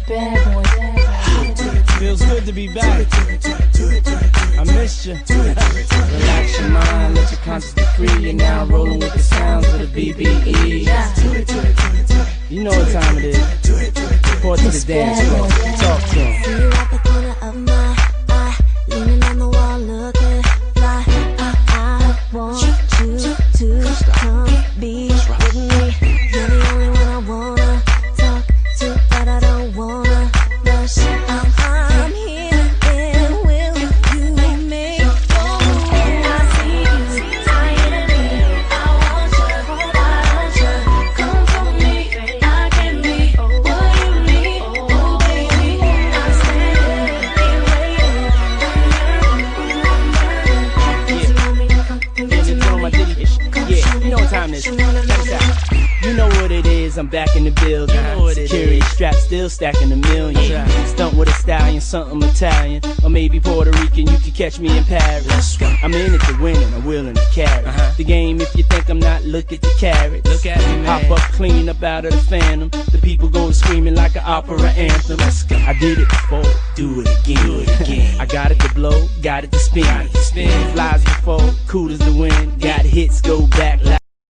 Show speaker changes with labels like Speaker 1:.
Speaker 1: Bad boy.
Speaker 2: Feels good to be back. I missed you. Relax your mind, let your conscience be free. You're now rolling with the sounds of the BBE. You know what time it is. Report to the dance floor. Talk to him.
Speaker 3: See you at the corner of my eye, leaning on the wall, looking fly. I want you to come be with me. You're the only one I wanna talk to, but I don't wanna rush. I'm here, and will you make me? I see you, I hear me. I want you, come for me. I can be what you need, oh baby. I'm standing, waiting.
Speaker 2: Yeah, you know what time it is. Check this out. You know what it is, I'm back in the building. Security strap still stacking a million. Stunt with a stallion, something Italian. Or maybe Puerto Rican, you can catch me in Paris. I'm in it to win and I'm willing to carry the game. If you think I'm not, look at the carrots. Look at me, man. Hop up clean up out of the phantom. The people go screaming like an opera anthem. I did it before, do it again. I got it to blow, got it to spin. Flies before, cool as the wind.